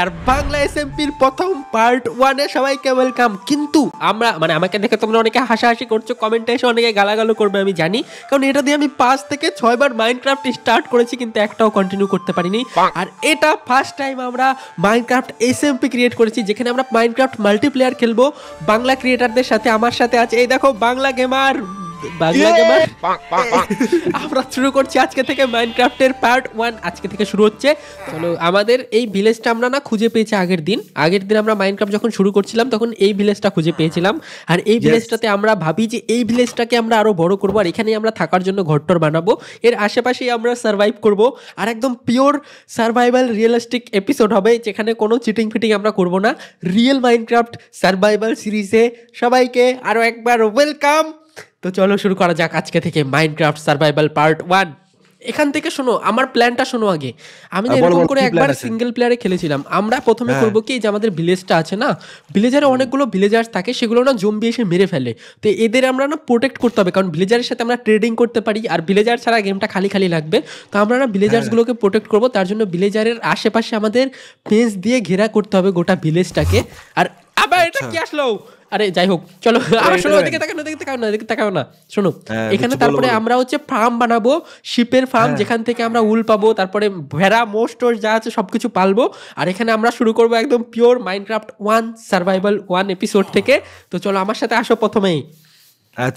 আর বাংলা এসএমপির প্রথম পার্ট 1 এ সবাইকে ওয়েলকাম। কিন্তু আমরা আমাকে দেখে তোমরা অনেকে হাসাহাসি করছো, কমেন্টে এসে অনেকে গালাগালো করবে আমি জানি, কারণ এটা দিয়ে আমি 5 থেকে 6 বার মাইনক্রাফট স্টার্ট করেছি কিন্তু একটাও কন্টিনিউ করতে পারিনি। আর এটা ফার্স্ট টাইম আমরা মাইনক্রাফট এসএমপি ক্রিয়েট করেছি, যেখানে আমরা মাইনক্রাফট মাল্টিপ্লেয়ার খেলবো বাংলা ক্রিয়েটারদের সাথে। আমার সাথে আছে এই দেখো বাংলা গেমার। আমরা শুরু করছি আজকে থেকে মাইনক্রাফটের পার্ট 1 আজকে থেকে শুরু হচ্ছে। চলো, আমাদের এই ভিলেজটা আমরা না খুঁজে পেয়েছি আগের দিন আমরা মাইনক্রাফট যখন শুরু করছিলাম তখন এই ভিলেজটা খুঁজে পেয়েছিলাম। আর এই ভিলেজটাতে আমরা ভাবি যে এই ভিলেজটাকে আমরা আরো বড় করবো, আর এখানেই আমরা থাকার জন্য ঘরটর বানাবো, এর আশেপাশেই আমরা সার্ভাইভ করব। আর একদম পিওর সার্ভাইভাল রিয়েলিস্টিক এপিসোড হবে, যেখানে কোনো চিটিং ফিটিং আমরা করব না। রিয়েল মাইনক্রাফট সার্ভাইভাল সিরিজে সবাইকে আরো একবার ওয়েলকাম। তো চলো শুরু করা যাক আজকে থেকে মাইনক্রাফট সার্ভাইভাল পার্ট 1। এখান থেকে শোনো, আমার প্ল্যানটা শোনো আগে। আমি এরকম করে একবার সিঙ্গেল প্লেয়ারে খেলেছিলাম। আমরা প্রথমে করব কি, যে আমাদের ভিলেজটা আছে না, ভিলেজারে অনেকগুলো ভিলেজার্স থাকে, সেগুলো না জম্বি এসে মেরে ফেলে। তো এদের আমরা না প্রোটেক্ট করতে হবে, কারণ ভিলেজারের সাথে আমরা ট্রেডিং করতে পারি, আর ভিলেজার ছাড়া গেমটা খালি খালি লাগবে। তো আমরা না ভিলেজার্সগুলোকে প্রোটেক্ট করব, তার জন্য ভিলেজারের আশেপাশে আমাদের ফেন্স দিয়ে ঘেরা করতে হবে গোটা ভিলেজটাকে। আর আবার এটা কি আসলো? আরে যাই হোক, চলো আবার শোনো, এদিকে তাকাও না শোনো। এখানে তারপরে আমরা হচ্ছে ফার্ম বানাবো, শিপের ফার্ম, যেখান থেকে আমরা উল পাবো, তারপরে ভেড়া মোষ টোষ যা আছে সবকিছু পালবো। আর এখানে আমরা শুরু করবো একদম পিওর মাইনক্রাফট 1 সার্ভাইভাল 1 এপিসোড থেকে। তো চলো আমার সাথে আসো প্রথমেই।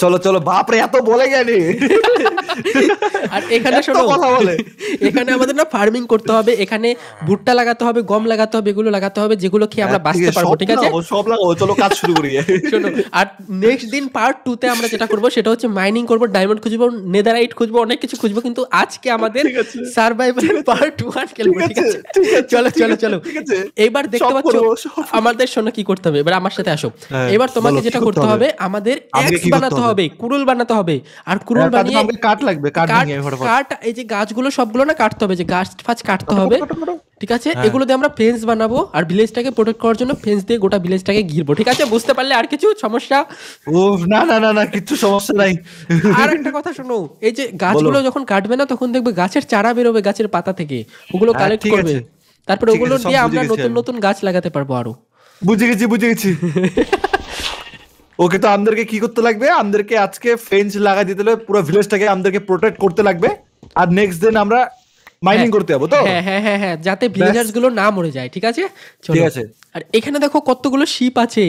চলো চলো, বাপরে এত বলে গেলি। আর এখানে শোনো, এখানে আমাদের না ফার্মিং করতে হবে, এখানে ভুট্টা লাগাতে হবে, গম লাগাতে হবে, এগুলো লাগাতে হবে যেগুলো খেয়ে আমরা বাঁচতে পারবো, ঠিক আছে? সব লাগাবো, চলো কাজ শুরু করি। শোনো, আর নেক্সট দিন পার্ট 2 তে আমরা যেটা করবো সেটা হচ্ছে মাইনিং করবো, ডায়মন্ড খুঁজবো, নেদারাইট খুঁজবো, অনেক কিছু খুঁজবো। কিন্তু আজকে আমাদের সার্ভাইভাল পার্ট 1 খেলবো, ঠিক আছে? চলো চলো চলো, এবার দেখতে পাচ্ছ আমাদের শোনো কি করতে হবে। এবার আমার সাথে আসো। এবার তোমাকে যেটা করতে হবে, আমাদের এক্স বানাতে হবে, কুড়ুল বানাতে হবে। আর কুড়ুল বানিয়ে কাঠ লাগবে, কাঠ, এই যে গাছগুলো সবগুলো না কাটতে হবে, যে গাছ ফাছ কাটতে হবে, ঠিক আছে? এগুলো দিয়ে আমরা ফেন্স বানাবো, আর ভিলেজটাকে প্রোটেক্ট করার জন্য ফেন্স দিয়ে গোটা ভিলেজটাকে ঘিরবো, ঠিক আছে? বুঝতে পারলে? আর কিছু সমস্যা? ও না না না না, কিছু সমস্যা নাই। আর একটা কথা শোনো, এই যে গাছগুলো যখন কাটবে না, তখন দেখবে গাছের চারা বেরোবে গাছের পাতা থেকে, ওগুলো কালেক্ট করবে, তারপরে ওগুলো দিয়ে আমরা নতুন নতুন গাছ লাগাতে পারবো আরো। বুঝে গেছি। ওকে, তো আমাদেরকে কি করতে লাগবে? আমাদেরকে আজকে ফেন্স লাগাই দিতে হবে, পুরো ভিলেজটাকে আমাদেরকে প্রোটেক্ট করতে লাগবে। আর নেক্সট দিন আমরা মাইনিং করতে হবে। তো হ্যাঁ, যাতে ভিলেজার্স গুলো না মরে যায়, ঠিক আছে? ঠিক আছে। আর এখানে দেখো কতগুলো শিপ আছে।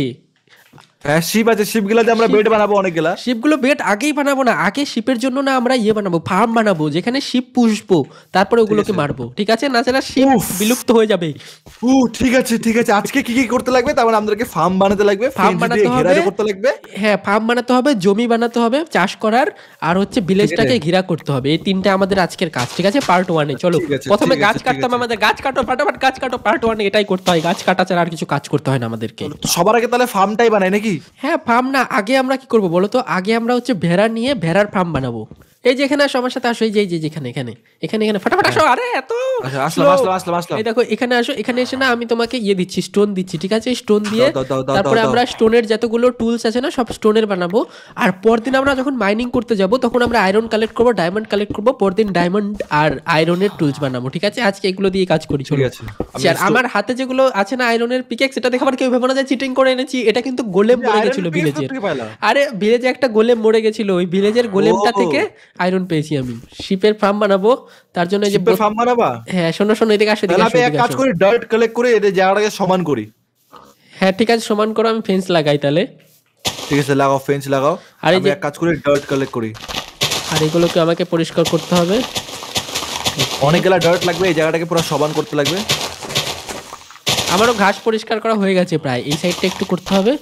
হ্যাঁ, শিপ আছে, শিপগুলো দিয়ে আমরা বেড বানাবো অনেকগুলা। শিপগুলো বেড আগেই বানাবো না, আগে শিপের জন্য না আমরা বানাবো, ফার্ম বানাবো, যেখানে শিপ পুষবো, তারপরে ওগুলোকে মারবো, ঠিক আছে? না সেটা শিপ বিলুপ্ত হয়ে যাবে। ঠিক আছে। আজকে কি কি করতে লাগবে? তারপরে আমাদেরকে ফার্ম বানাতে লাগবে, ফার্ম বানাতে হবে, করতে লাগবে। হ্যাঁ, ফার্ম বানাতে হবে, জমি বানাতে হবে চাষ করার, আর হচ্ছে ভিলেজটাকে ঘেরা করতে হবে। এই তিনটা আমাদের আজকের কাজ, ঠিক আছে? পার্ট 1 এ। চলো প্রথমে গাছ কাটতে হবে আমাদের, গাছ কাটো ফাটাফাট, গাছ কাটো। পার্ট 1 এ এটাই করতে হয়, গাছ কাটা ছাড়া আর কিছু কাজ করতে হয় না আমাদেরকে। সবার আগে তাহলে ফার্মটাই বানাই নাকি? হ্যাঁ, ফার্ম না, আগে আমরা কি করবো বলো তো? আগে আমরা হচ্ছে ভেড়া নিয়ে ভেড়ার ফার্ম বানাবো। এই যে এখানে আসো আমার সাথে, আসো, এই যে এখানে ফাটাফাট আসো। আরে এত আসলাম। এই দেখো এখানে আসো, এখানে এসে না আমি তোমাকে দিচ্ছি, স্টোন দিচ্ছি, ঠিক আছে? স্টোন দিয়ে তারপরে আমরা স্টোনের যতগুলো টুলস আছে না সব স্টোনের বানাবো। আর পরদিন আমরা যখন মাইনিং করতে যাব তখন আমরা আয়রন কালেক্ট করবো, ডায়মন্ড কালেক্ট করবো, পরদিন ডায়মন্ড আর আয়রনের টুলস বানাবো, ঠিক আছে? আজকে এগুলো দিয়ে কাজ করি, চলো। আর আমার হাতে যেগুলো আছে না আয়রনের পিকেক্স, এটা দেখে আবার কেউ ভেবো না যে চিটিং করে এনেছি। এটা কিন্তু গোলেম মরে গেছিল ভিলেজের। আরে ভিলেজে একটা গোলেম মরে গেছিল, ওই ভিলেজের গোলেমটা থেকে আয়রন পেয়েছি আমি। শিপের ফার্ম বানাবো, তার জন্য যে ফার্ম বানাবা। হ্যাঁ, শোনো এদিকে আসো, আমি এক কাজ করি, ডার্ট কালেক্ট করে এই জায়গাটাকে সমান করি। হ্যাঁ ঠিক আছে, সমান করো, আমি ফেন্স লাগাই তাহলে। ঠিক আছে, লাগাও, ফেন্স লাগাও। আর আমি এক কাজ করি, ডার্ট কালেক্ট করি। আর এগুলোকে আমাকে পরিষ্কার করতে হবে, অনেকগুলা ডার্ট লাগবে, এই জায়গাটাকে পুরো সমান করতে লাগবে। আমারও ঘাস পরিষ্কার করা হয়ে গেছে প্রায়, এই সাইডটা একটু করতে হবে।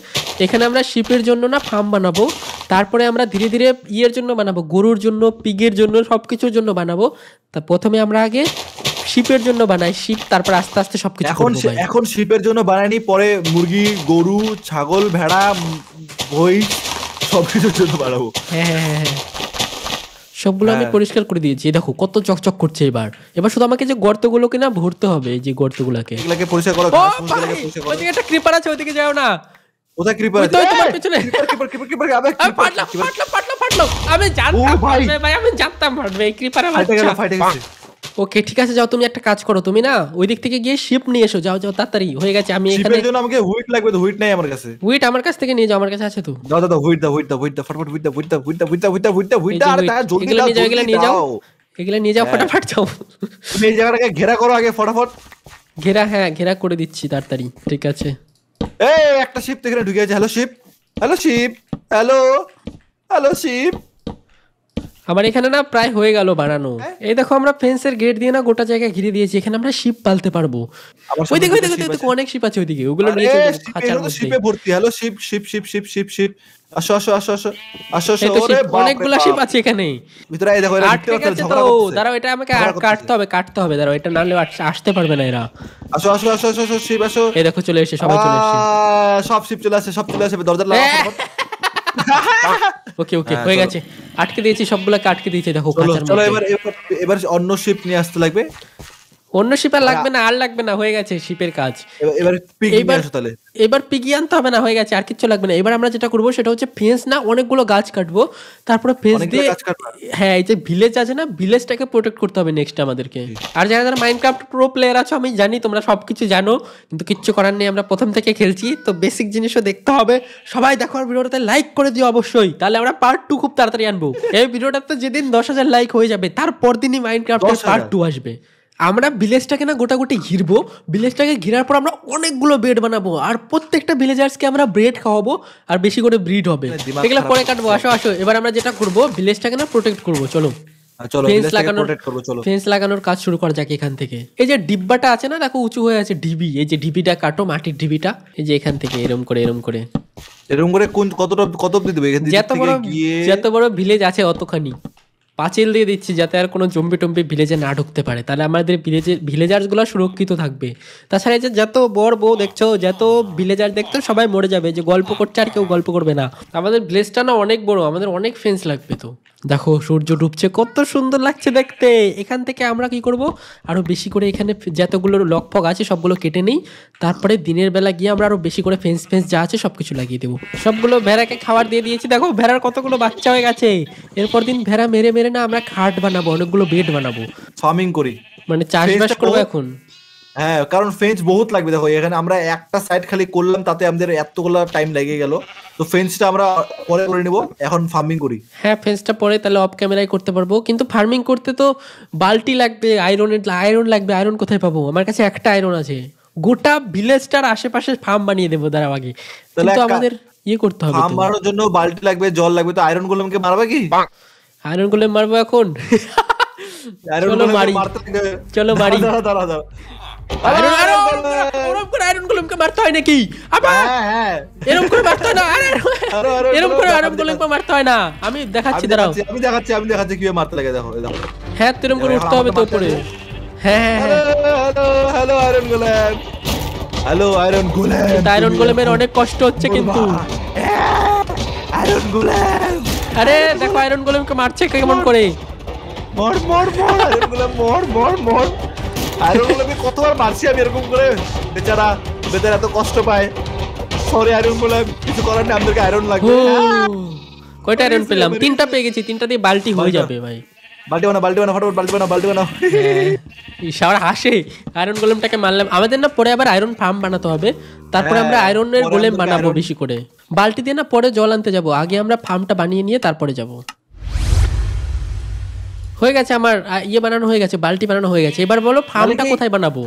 এখানে আমরা শিপের জন্য না ফার্ম বানাবো, তারপরে আমরা ধীরে ধীরে ইয়ের জন্য বানাবো, গরুর জন্য, পিগের জন্য, সবকিছুর জন্য বানাবো। তা প্রথমে আমরা আগে শিপের জন্য বানাই শিপ, তারপর আস্তে আস্তে সবকিছু। এখন শিপের জন্য বানাইনি, পরে মুরগি, গরু, ছাগল, ভেড়া, মহিষ সবকিছুর জন্য বানাবো। হ্যাঁ, সবগুলো আমি পরিষ্কার করে দিয়েছি। দেখো কত চকচক করছে। এবার শুধু আমাকে যে গর্তগুলোকে না ভরতে হবে, এই যে গর্তগুলোকে এগুলোকে পরিষ্কার করো। ওইদিকে একটা ক্রিপার আছে, ওইদিকে যাও না। কোথায় ক্রিপার আছে? তোমার পেছনে। ফাটলো। আমি জানতাম ভাই, আমি জানতাম ফাটবে এই ক্রিপারে। ফাটে গেছে। ওকে ঠিক আছে, যাও তুমি একটা কাজ করো, তুমি না ওই দিক থেকে গিয়ে শিপ নিয়ে এসো, যাও যাও তাড়াতাড়ি, হয়ে গেছে। আমি এখানে শিপের জন্য আমাকে হুইট লাগবে, তো হুইট নাই আমার কাছে। হুইট আমার কাছ থেকে নিয়ে যাও, আমার কাছে আছে তো। দাও দাও দাও, হুইট দাও, হুইট দাও, হুইট দাও, ফটাফট হুইট দাও, হুইট দাও, হুইট দাও, হুইট দাও, হুইট দাও, হুইট দাও, হুইট এই দাও, যে আরে হুইট, তাড়াতাড়ি জলদি এগুলো দাও, নিয়ে যাও, এগুলো জলদি নিয়ে যাও, দাও। এগুলো নিয়ে যাও, হ্যাঁ। ফটাফট যাও। তুমি এই জায়গাটাকে ঘেরা করো আগে ফটাফট। ঘেরা, হ্যাঁ ঘেরা করে দিচ্ছি তাড়াতাড়ি, ঠিক আছে। এই একটা শিপ তো এখানে ঢুকে আছে। Hello sheep, hello sheep, hello, hello sheep. আমার এখানে না প্রায় হয়ে গেল বানানো। হ্যাঁ? এই দেখো আমরা ফেন্সের গেট দিয়ে না গোটা জায়গায় ঘিরে দিয়েছি, এখানে আমরা শিপ পালতে পারবো। আমার ওই সামনে দেখো ওই দুটো দেখো শিপ দেখো, আছে। অনেক শিপ আছে ওইদিকে, ওগুলো আরে নিয়ে চলে যাবো শিপে, খাঁচার এগুলো তো মধ্যে। শিপে ভর্তি। Hello sheep, sheep sheep sheep sheep sheep. আসো আসো আসো আসো আসো আসো। এই তো ওরে শিপ, বাপ রে অনেকগুলা বাপ। শিপ আছে এখানে। ভিতরে এই দেখো, এরা আটকে ভিতরে গেছে তো, ঝগড়া করতেছে। দাঁড়াও এটা আমাকে ঝগড়া করতেছে। কাটতে হবে, দাঁড়াও এটা নাহলে আসতে পারবে না এরা। আসো আসো আসো আসো আসো, শিপ আসো। এই দেখো চলে এসে, সবাই চলে এসে। সব শিপ চলে আসে, সব চলে আসে, দরজা লাগাও ফটাফট। ওকে ওকে হ্যাঁ, হয়ে চলো। গেছে, আটকে দিয়েছি সবগুলোকে, আটকে দিয়েছি দেখো চলো খাঁচার চলো, মধ্যে। এবার এবার এবার অন্য শিপ নিয়ে আসতে লাগবে। অন্য শিপ আর লাগবে না, আর লাগবে না, হয়ে গেছে শিপের কাজ। এবার পিক নিয়ে এবার আসো তাহলে। এবার পিগি আনতে হবে না, হয়ে গেছে, আর কিচ্ছু লাগবে না। এবার আমরা যেটা করবো সেটা হচ্ছে ফেন্স না অনেকগুলো গাছ কাটবো, তারপরে ফেন্স অনেকগুলো দিয়ে, গাছ কাটবা? হ্যাঁ এই যে ভিলেজ আছে না, ভিলেজটাকে প্রোটেক্ট করতে হবে নেক্সট আমাদেরকে। আর যারা যারা মাইনক্রাফট প্রো প্লেয়ার আছো, আমি জানি তোমরা সবকিছু জানো, কিন্তু কিচ্ছু করার নেই, আমরা প্রথম থেকে খেলছি তো বেসিক জিনিসও দেখতে হবে। সবাই দেখো আর ভিডিওটাতে লাইক করে দিও অবশ্যই, তাহলে আমরা পার্ট 2 খুব তাড়াতাড়ি আনবো। এই ভিডিওটাতে যেদিন 10,000 লাইক হয়ে যাবে তারপর দিনই মাইনক্রাফটের 10,000? পার্ট 2 আসবে। আমরা ভিলেজটাকে না গোটাগুটি ঘিরবো, ভিলেজটাকে ঘিরার পর আমরা অনেকগুলো বেড বানাবো, আর প্রত্যেকটা ভিলেজার্সকে আমরা ব্রেড খাওয়াবো, আর বেশি করে ব্রিড হবে। দিমাগ এগুলো খারাপ পরে করছে। কাটবো, আসো আসো। এবার আমরা যেটা করবো, ভিলেজটাকে না প্রোটেক্ট করবো, চলো চলো ফেন্স ভিলেজটাকে লাগানোর, প্রোটেক্ট করবো, চলো। ফেন্স লাগানোর কাজ শুরু করা যাক এখান থেকে। এই যে ডিব্বাটা আছে না দেখো উঁচু হয়ে আছে, ঢিবি, এই যে ঢিবিটা কাটো, মাটির ঢিবিটা, এই যে এখান থেকে এরম করে এরম করে। এরকম করে কোন কত অব্দি দেবে এখান থেকে গিয়ে? যত বড় ভিলেজ আছে অতখানি পাঁচিল দিয়ে দিচ্ছি, যাতে আর কোনো জম্বি টম্বি ভিলেজে না ঢুকতে পারে, তাহলে আমাদের ভিলেজার্স গুলো সুরক্ষিত থাকবে। তাছাড়া এই যে যত বড় বউ দেখছো, যত ভিলেজার দেখছো, সবাই মরে যাবে, যে গল্প করছে আর কেউ গল্প করবে না। আমাদের ভিলেজটা না অনেক বড়, আমাদের অনেক ফেন্স লাগবে। তো দেখো সূর্য ডুবছে, কত সুন্দর লাগছে দেখতে। এখান থেকে আমরা কি করব, আরো বেশি করে এখানে যতগুলো লকফক আছে সবগুলো কেটে নেই, তারপরে দিনের বেলা গিয়ে আমরা আরো বেশি করে ফেন্স ফেন্স যা আছে সবকিছু লাগিয়ে দেবো। সবগুলো ভেড়াকে খাবার দিয়ে দিয়েছি, দেখো ভেড়ার কতগুলো বাচ্চা হয়ে গেছে। এরপর দিন ভেড়া মেরে মেরে না আমরা খাট বানাবো, অনেকগুলো বেড বানাবো, ফার্মিং করি, মানে চাষবাস ফেন্সটা করবো বহুত- এখন। হ্যাঁ কারণ ফেন্স বহুত লাগবে। দেখো এখানে আমরা একটা সাইড খালি করলাম, তাতে আমাদের এতগুলো টাইম লেগে গেল। তো ফেন্সটা আমরা পরে করে নিব, এখন ফার্মিং করি। হ্যাঁ ফেন্সটা পরে তাহলে অফ ক্যামেরায় করতে পারবো, কিন্তু ফার্মিং করতে তো বালতি লাগবে, আয়রন লাগবে। আয়রন কোথায় পাবো? আমার কাছে একটা আয়রন আছে, গোটা ভিলেজটার আশেপাশে ফার্ম বানিয়ে দেবো দাঁড়াও আগে। তাহলে কিন্তু এক আমাদের ইয়ে করতে হবে ফার্ম তো, বানানোর জন্য বালতি লাগবে, জল লাগবে। তো আয়রন গোলেমকে মারবে কি? আয়রন গুলো মারবো এখন। আয়রন চলো গোলেমকে মারি, মারতে লাগবে। চলো মারি। দাঁড়া দাঁড়া দাঁড়া। আয়রন গুলোকে মারতে হয় নাকি? আবার হ্যাঁ হ্যাঁ, এরকম করে মারতে হয় না, এরকম করে আয়রন আমি গুলোকে মারতে হয় না, আমি দেখাচ্ছি দাঁড়াও। দেখাচ্ছি কিভাবে মারতে লাগে। দেখো দেখো। হ্যাঁ এরকম করে উঠতে হবে তো উপরে। হ্যাঁ হ্যাঁ হ্যাঁ, hello hello iron golem, hello iron golem. কিন্তু আয়রন গোলেমের অনেক কষ্ট হচ্ছে কিন্তু। আয়রন গোলেম, আরে দেখো আয়রন গোলেমকে মারছে কেমন করে। মর মর মর, আয়রন গোলেম মর মর মর। আয়রন গোলেমকে কতবার মারছি আমি এরকম করে, বেচারা বেচারা এত কষ্ট পায়। সরি আয়রন গোলেম, কিছু করার নেই, আমাদেরকে আয়রন লাগবে। কয়টা আয়রন পেলাম? 3টা পেয়ে গেছি, 3টা দিয়ে বালতি হয়ে যাবে ভাই। বালতি বানা ফটাফট, বালতি বানাও। সবার হাসে, আয়রন গোলেমটাকে মারলাম। আমাদের না পরে আবার আয়রন ফার্ম বানাতে হবে, তারপরে হ্যাঁ, আমরা আয়রনের পরে গোলেম আমাদেরকে বানাবো iron- বেশি করে। বালতি দিয়ে না পরে জল আনতে যাব, আগে আমরা ফার্মটা বানিয়ে নিয়ে তারপরে যাব। হয়ে গেছে আমার ইয়ে বানানো হয়ে গেছে, বালতি বানানো হয়ে গেছে। এবার বলো ফার্মটা কি- কোথায় বানাবো?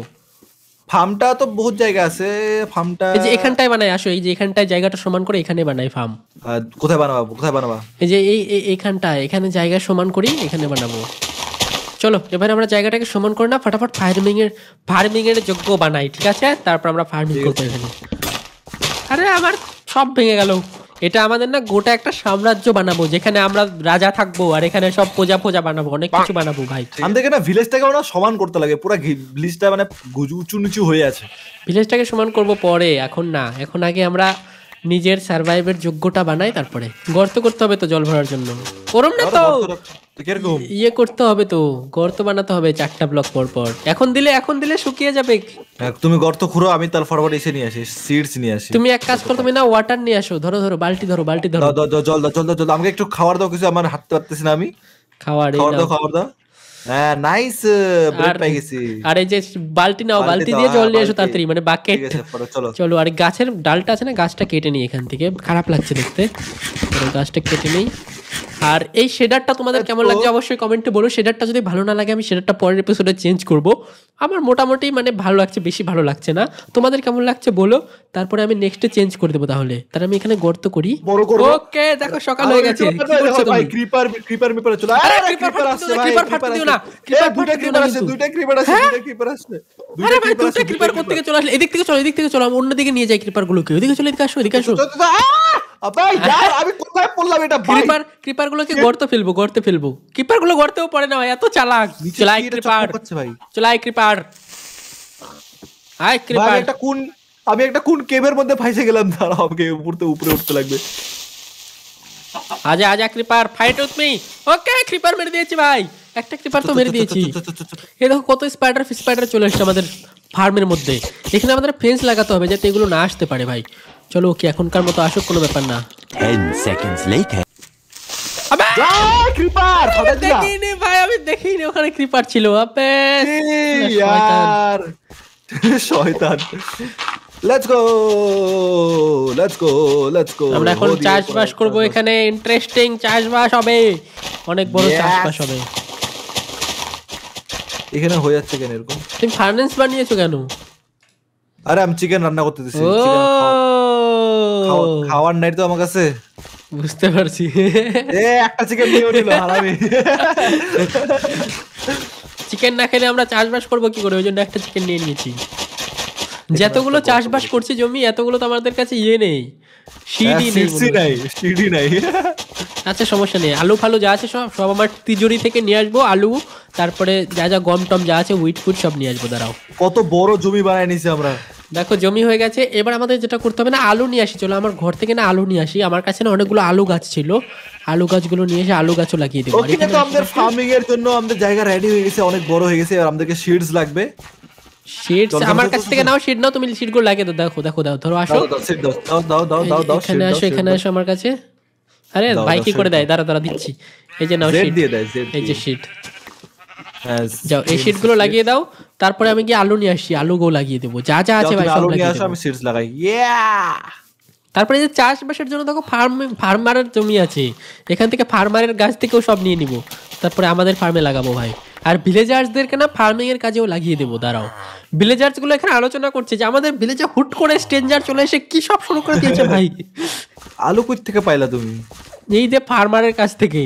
ফার্মটা তো বহুত জায়গা আছে। ফার্মটা এই যে এখানটায় বানাই, আসো এই যে এখানটায় জায়গাটা সমান করে এখানে বানাই ফার্ম। কোথায় বানাবা? এই যে এইখানটায়, এখানে জায়গা সমান করি, এখানে বানাবো। চলো এবার আমরা জায়গাটাকে সমান করে না ফটাফট ফার্মিং এর যোগ্য বানাই, ঠিক আছে? তারপর আমরা ফার্মিং করবো এখানে। আরে আমার সব ভেঙে গেল। এটা আমাদের না গোটা একটা সাম্রাজ্য বানাবো, যেখানে আমরা রাজা থাকবো, আর এখানে সব প্রজা বানাবো, অনেক কিছু বানাবো ভাই। আমাদেরকে না ভিলেজটাকে না সমান করতে লাগে, পুরো ভিলেজটা মানে উঁচু নিচু হয়ে আছে। ভিলেজটাকে সমান করব পরে, এখন না। এখন আগে আমরা নিজের সার্ভাইভের যোগ্যটা বানাই, তারপরে গর্ত করতে হবে তো জল ভরার জন্য। ওরম না তো, কিরকম ইয়ে করতে হবে তো, গর্ত বানাতে হবে 4টা ব্লক পর পর। এখন দিলে শুকিয়ে যাবে। তুমি গর্ত খুঁড়ো, আমি তার ফরওয়ার্ড এসে নিয়ে আসি, সিডস নিয়ে আসি। তুমি এক কাজ করো, তুমি না ওয়াটার নিয়ে আসো, ধরো বালতি ধরো। দাও জল দাও, আমাকে একটু খাবার দাও কিছু, আমার হাঁটতে পারতেছি না আমি। খাওয়ার খাবার দাও। হ্যাঁ নাইস ব্রেড আর পেয়ে গেছি। আর এই যে বালতি নাও, বালতি বালতি দাও, দিয়ে জল নিয়ে এসো বালতি। তাড়াতাড়ি, মানে বাকেট। ঠিক আছে পরে চলো। চলো, আর গাছের ডালটা আছে না, গাছটা কেটে নিই এখান থেকে, খারাপ লাগছে দেখতে। চলো গাছটা কেটে নিই। আর এই শেডারটা তোমাদের কেমন লাগছে অবশ্যই কমেন্টে বলো। শেডারটা যদি ভালো না লাগে আমি শেডারটা পরের এপিসোডে চেঞ্জ করব। আমার মোটামুটি মানে ভালো লাগছে, বেশি ভালো লাগছে না। তোমাদের কেমন লাগছে বলো, তারপরে আমি নেক্সটে চেঞ্জ করে দেবো। তাহলে আমি এখানে গর্ত করি। বড় করবো। ওকে দেখো সকাল হয়ে গেছে। কি করছো ভাই তুমি? ক্রিপার মিপারে চলো। আরে আরে creeper ক্রিপার ফাটতে আসছে দিও না, ভাই, creeper ক্রিপার ফাটতে দিও আসছে। না, creeper দুইটা ফাটতে দিও ক্রিপার না আসছে, কিন্তু। দুইটা ক্রিপার আসছে, হ্যাঁ? দুইটা ক্রিপার আসছে। আরে ভাই দুটো ক্রিপার করতে থেকে চলে আসলে। এদিক থেকে চলো, এদিক থেকে চলো, আমি অন্যদিকে নিয়ে যাই ক্রিপার গুলোকে। ওইদিকে চলো, এদিকে আসো, এদিকে আসো। ভাই यार আমি কোথায় পড়লাম এটা ভাই? ক্রিপার গুলোকে গর্তে ফেলবো। ক্রিপার গুলো গর্তেও পড়ে না ভাই, এত চালাক। চলাই ক্রিপার, চলাই ক্রিপার, আয় ভাই ক্রিপার। আমি একটা কোন কেভের মধ্যে ফাইসে গেলাম, দাঁড়াও আমাকে উপরে উঠতে লাগবে। আজা creeper, fight with me. Okay creeper মেরে দিয়েছি ভাই, একটা ক্রিপার তো মেরে দিয়েছি। এই দেখো কত স্পাইডার চলে এসেছে আমাদের ফার্মের মধ্যে। এখানে আমাদের ফেন্স লাগাতে হবে যাতে এগুলো না আসতে পারে ভাই। চলো ওকে এখনকার মতো আসুক, কোনো ব্যাপার না। 10 seconds later. আবে ক্রিপার ফাটাই দিলা। দেখিনি ভাই, আমি দেখিনি ওখানে ক্রিপার ছিল। আবে यार শয়তান। Let's go. আমরা এখন চাষবাস করব এখানে। ইন্টারেস্টিং চাষবাস হবে, অনেক বড় চাষবাস হবে। এখানে হয়ে যাচ্ছে কেন এরকম? তুমি ফার্নেস বানিয়েছো কেন? আরে আমি চিকেন রান্না করতে দিছি। ও খাওয়ার নাই তো আমার কাছে। বুঝতে পারছি। একটা চিকেন নিয়ে নিল হারামি। চিকেন না খেলে আমরা চাষবাস করবো কি করে, ওই জন্য একটা চিকেন নিয়ে নিয়েছি। যতগুলো চাষবাস করছি জমি, এতগুলো তো আমাদের কাছে নেই, সিডি নাই। আচ্ছা সমস্যা নেই, আলু ফালু যা আছে সব আমার তিজোরি থেকে নিয়ে আসবো। আলু, তারপরে যা গম টম যা আছে, হুইট ফুট সব নিয়ে আসবো। দাঁড়াও, কত বড় জমি বানায় নিছি আমরা। দেখো জমি হয়ে গেছে। এবার আমাদের যেটা করতে হবে না, আলু নিয়ে আসি। চলো আমার ঘর থেকে না আলু নিয়ে আসি। আমার কাছে না অনেকগুলো আলু গাছ ছিল, আলু গাছগুলো নিয়ে এসে আলু গাছও লাগিয়ে দেবো। ওখানে তো আমাদের ফার্মিং এর জন্য আমাদের জায়গা রেডি হয়ে গেছে, অনেক বড় হয়ে গেছে। আর আমাদেরকে সিডস লাগবে। সিডস আমার কাছ থেকে নাও, সিড নাও, তুমি সিড গুলো লাগিয়ে দাও। দেখো ধরো, আসো দাও এখানে আসো আমার কাছে। আরে ভাই কি করে দেয়, দাঁড়া দিচ্ছি। এই যে নাও সিড দিয়ে দেয়, এই যে সিড। যাও এই সিড গুলো লাগিয়ে দাও। তারপরে আমি গিয়ে আলু নিয়ে আসি, আলু গো লাগিয়ে দেবো। যা আছে ভাই সব লাগিয়ে দেবো। আমি সিডস লাগাই। তারপরে যে চাষবাসের জন্য দেখো ফার্মারের জমি আছে, এখান থেকে ফার্মারের গাছ থেকেও সব নিয়ে নিব। তারপরে আমাদের ফার্মে লাগাবো ভাই। আর ভিলেজার্সদেরকে না ফার্মিং এর কাজেও লাগিয়ে দেবো। দাঁড়াও, ভিলেজার্স গুলো এখানে আলোচনা করছে যে আমাদের ভিলেজে হুট করে স্ট্রেঞ্জার চলে এসে কি সব শুরু করে দিয়েছে ভাই। আলু কই থেকে পাইলা তুমি? এই যে ফার্মারের কাছ থেকে।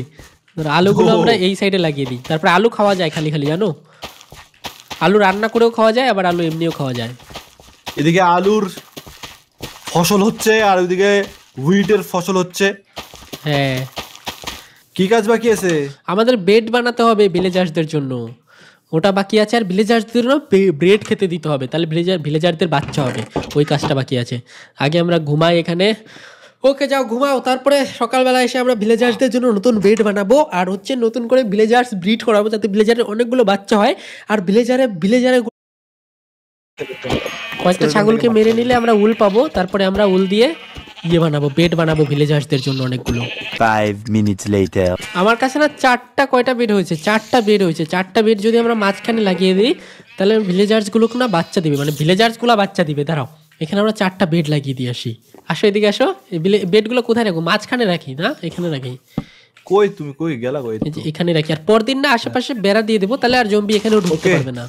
আলুগুলো আমরা এই সাইডে লাগিয়ে দিই। তারপরে আলু খাওয়া যায় খালি জানো, আলু রান্না করেও খাওয়া যায়, আবার আলু এমনিও খাওয়া যায়। এদিকে আলুর ফসল হচ্ছে আর ওইদিকে হুইটের ফসল হচ্ছে। হ্যাঁ, কি কাজ বাকি আছে? আমাদের বেড বানাতে হবে ভিলেজার্সদের জন্য, ওটা বাকি আছে। আর ভিলেজার্সদের ব্রেড খেতে দিতে হবে, তাহলে ভিলেজারদের বাচ্চা হবে। ওই কাজটা বাকি আছে। আগে আমরা ঘুমাই এখানে। ওকে যাও ঘুমাও, তারপরে সকালবেলা এসে আমরা ভিলেজার্সদের জন্য নতুন বেড বানাবো। আর হচ্ছে নতুন করে ভিলেজার্স ব্রিড করাবো, যাতে ভিলেজারের অনেকগুলো বাচ্চা হয়। আর ভিলেজারে কয়েকটা ছাগলকে মেরে নিলে আমরা উল পাবো। তারপরে আমরা উল দিয়ে বানাবো, বেড বানাবো ভিলেজার্সদের জন্য অনেকগুলো। 5 minutes later. আমার কাছে না কয়টা বেড হয়েছে, 4টা বেড হয়েছে। 4টা বেড যদি আমরা মাঝখানে লাগিয়ে দিই, তাহলে ভিলেজার্স গুলোকে না বাচ্চা দিবে, মানে ভিলেজার্স গুলো বাচ্চা দিবে। দাঁড়াও, এখানে আমরা 4টা বেড লাগিয়ে দিয়ে আসি। আসো এদিকে আসো। বেড গুলো কোথায় রাখবো? মাঝখানে রাখি না, এখানে রাখি। তুমি কই গেলা? এখানে রাখি। আর পরদিন না আশেপাশে বেড়া দিয়ে দেবো, তাহলে আর জম্বি এখানেও ঢুকতে পারবে না।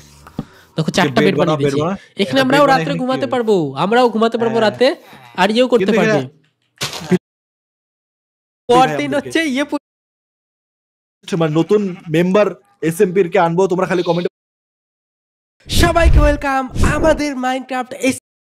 দেখো 4টা বেড বানিয়ে দিয়েছি। এখানে আমরাও রাত্রে ঘুমাতে পারবো, রাতে। আর করতে পারবে। পরদিন হচ্ছে নতুন মেম্বার এসএমপির কে আনবো, তোমরা খালি কমেন্ট। সবাইকে ওয়েলকাম আমাদের মাইনক্রাফট